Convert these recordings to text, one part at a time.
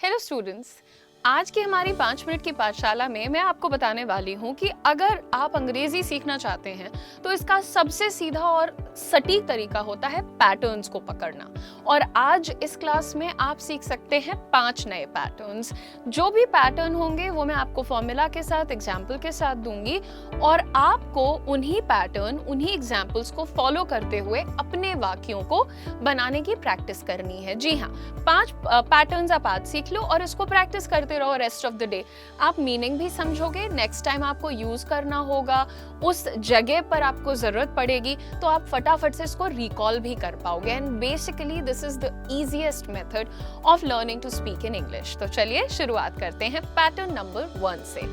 Hello students, आज की हमारी 5 मिनट की पाठशाला में मैं आपको बताने वाली हूँ कि अगर आप अंग्रेजी सीखना चाहते हैं तो इसका सबसे सीधा और सटीक तरीका होता है पैटर्न्स को पकड़ना। और आज इस क्लास में आप सीख सकते हैं 5 नए पैटर्न्स। जो भी पैटर्न होंगे वो मैं आपको फॉर्मूला के साथ, एग्जाम्पल के साथ दूंगी और आपको उन्हीं पैटर्न, उन्हीं एग्जाम्पल्स को फॉलो करते हुए अपने वाक्यों को बनाने की प्रैक्टिस करनी है। जी हाँ, 5 पैटर्न्स आप आज सीख लो और इसको प्रैक्टिस करते रहो रेस्ट ऑफ द डे। आप मीनिंग भी समझोगे, नेक्स्ट टाइम आपको यूज करना होगा, उस जगह पर आपको जरूरत पड़ेगी तो आप फटाफट से इसको रिकॉल भी कर पाओगे। And basically this is the easiest method of learning to speak in English. तो चलिए शुरुआत करते हैं पैटर्न नंबर 1 से।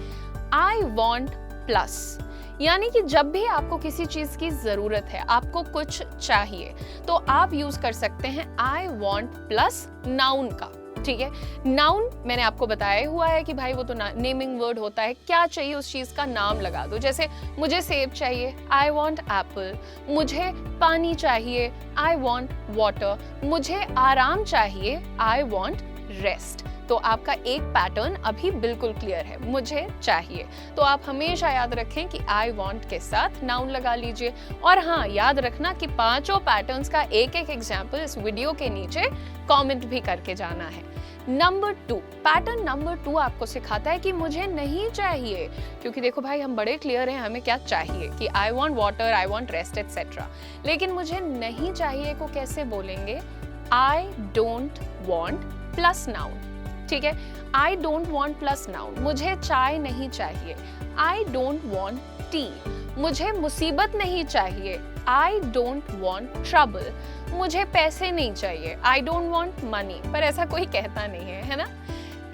आई वॉन्ट प्लस, यानी कि जब भी आपको किसी चीज की जरूरत है, आपको कुछ चाहिए, तो आप यूज कर सकते हैं आई वॉन्ट प्लस नाउन का। ठीक है, नाउन मैंने आपको बताया हुआ है कि भाई वो तो नेमिंग वर्ड होता है, क्या चाहिए उस चीज का नाम लगा दो। जैसे मुझे सेब चाहिए, आई वॉन्ट एप्पल। मुझे पानी चाहिए, आई वॉन्ट वाटर। मुझे आराम चाहिए, आई वॉन्ट रेस्ट। तो आपका एक पैटर्न अभी बिल्कुल क्लियर है, मुझे चाहिए। तो आप हमेशा याद रखें कि आई वॉन्ट के साथ नाउन लगा लीजिए। और हाँ, याद रखना कि 5 पैटर्न्स का एक एक एग्जाम्पल इस वीडियो के नीचे कमेंट भी करके जाना है। नंबर 2, पैटर्न नंबर 2 आपको सिखाता है कि मुझे नहीं चाहिए, क्योंकि देखो भाई हम बड़े क्लियर हैं हमें क्या चाहिए कि I want water, I want rest etcetera. लेकिन मुझे नहीं चाहिए को कैसे बोलेंगे? I don't want plus noun. ठीक है, I don't want plus noun. मुझे चाय नहीं चाहिए, आई डोंट वॉन्ट टी। मुझे मुसीबत नहीं चाहिए, आई डोंट वॉन्ट ट्रबल। मुझे पैसे नहीं चाहिए, आई डोंट वॉन्ट मनी। पर ऐसा कोई कहता नहीं है ना?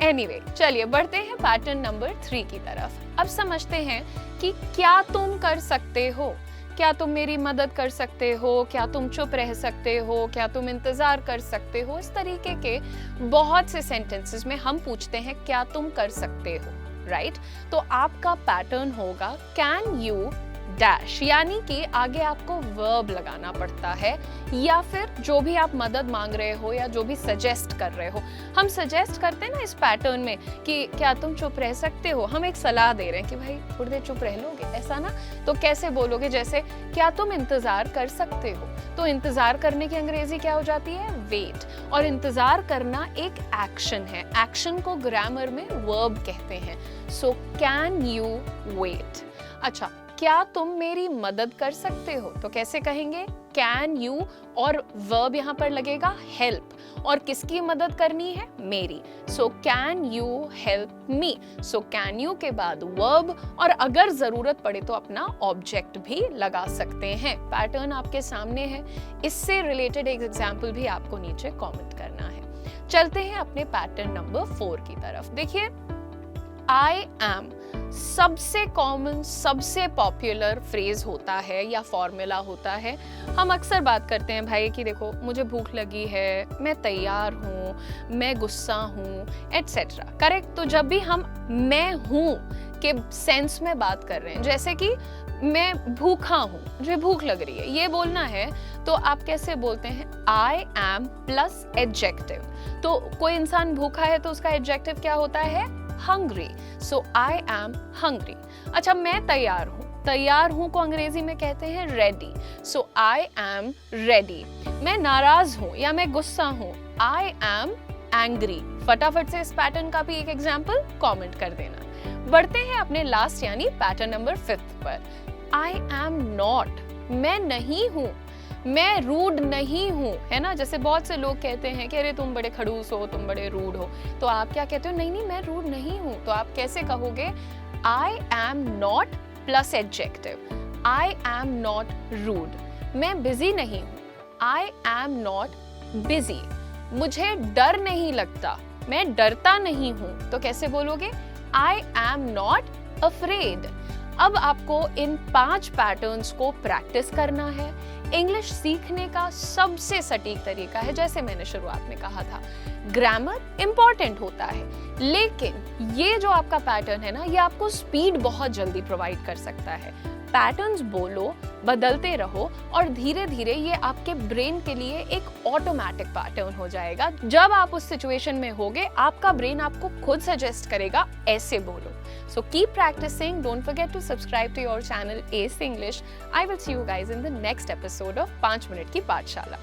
एनीवे, चलिए बढ़ते हैं पैटर्न नंबर 3 की तरफ। अब समझते हैं कि क्या तुम कर सकते हो, क्या तुम मेरी मदद कर सकते हो, क्या तुम चुप रह सकते हो, क्या तुम इंतजार कर सकते हो। इस तरीके के बहुत से सेंटेंसेस में हम पूछते हैं क्या तुम कर सकते हो, राइट? तो आपका पैटर्न होगा कैन यू डैश, यानी कि आगे आपको वर्ब लगाना पड़ता है, या फिर जो भी आप मदद मांग रहे हो या जो भी सजेस्ट कर रहे हो। हम सजेस्ट करते हैं ना इस पैटर्न में कि क्या तुम चुप रह सकते हो, हम एक सलाह दे रहे हैं कि भाई थोड़ी देर चुप रह लोगे, ऐसा ना? तो कैसे बोलोगे? जैसे क्या तुम इंतजार कर सकते हो। तो इंतजार करने की अंग्रेजी क्या हो जाती है? वेट। और इंतजार करना एक एक्शन है, एक्शन को ग्रामर में वर्ब कहते हैं। So can you wait. अच्छा, क्या तुम मेरी मदद कर सकते हो, तो कैसे कहेंगे? कैन यू, और वर्ब यहां पर लगेगा हेल्प। और किसकी मदद करनी है? मेरी। सो can you help me. So can you के बाद वर्ब, और अगर जरूरत पड़े तो अपना ऑब्जेक्ट भी लगा सकते हैं। पैटर्न आपके सामने है, इससे रिलेटेड एक एग्जाम्पल भी आपको नीचे कमेंट करना है। चलते हैं अपने पैटर्न नंबर 4 की तरफ। देखिए, आई एम सबसे कॉमन, सबसे पॉपुलर फ्रेज होता है या फॉर्मूला होता है। हम अक्सर बात करते हैं भाई कि देखो मुझे भूख लगी है, मैं तैयार हूँ, मैं गुस्सा हूँ, एटसेट्रा। करेक्ट? तो जब भी हम मैं हूँ के सेंस में बात कर रहे हैं, जैसे कि मैं भूखा हूँ, मुझे भूख लग रही है, ये बोलना है, तो आप कैसे बोलते हैं? I am plus adjective. तो कोई इंसान भूखा है तो उसका एडजेक्टिव क्या होता है? hungry. So I am hungry. अच्छा, मैं तैयार हूँ, तैयार हूँ को अंग्रेजी में कहते हैं ready. So I am ready. मैं नाराज हूँ या मैं गुस्सा हूँ, I am angry. फटाफट से इस पैटर्न का भी एक एग्जाम्पल कमेंट कर देना। बढ़ते हैं अपने लास्ट यानी पैटर्न नंबर 5 पर। I am not, मैं नहीं हूँ, मैं रूड नहीं हूँ, है ना? जैसे बहुत से लोग कहते हैं कि अरे तुम बड़े खड़ूस हो, तुम बड़े रूड हो। तो आप क्या कहते हो? नहीं नहीं, मैं रूड नहीं हूँ। तो आप कैसे कहोगे? I am not plus adjective, I am not rude. मैं बिजी नहीं हूँ, आई एम नॉट बिजी। मुझे डर नहीं लगता, मैं डरता नहीं हूँ। तो कैसे बोलोगे? आई एम नॉट अफ्रेड। अब आपको इन 5 पैटर्न्स को प्रैक्टिस करना है। इंग्लिश सीखने का सबसे सटीक तरीका है, जैसे मैंने शुरुआत में कहा था, ग्रामर इंपॉर्टेंट होता है, लेकिन ये जो आपका पैटर्न है ना, ये आपको स्पीड बहुत जल्दी प्रोवाइड कर सकता है। पैटर्न्स बोलो, बदलते रहो और धीरे धीरे ये आपके ब्रेन के लिए एक ऑटोमेटिक पैटर्न हो जाएगा। जब आप उस सिचुएशन में होगे, आपका ब्रेन आपको खुद सजेस्ट करेगा ऐसे बोलो। So keep practicing. Don't forget to subscribe to your channel Ace English. I will see you guys in the next episode of 5 minute की पाठशाला।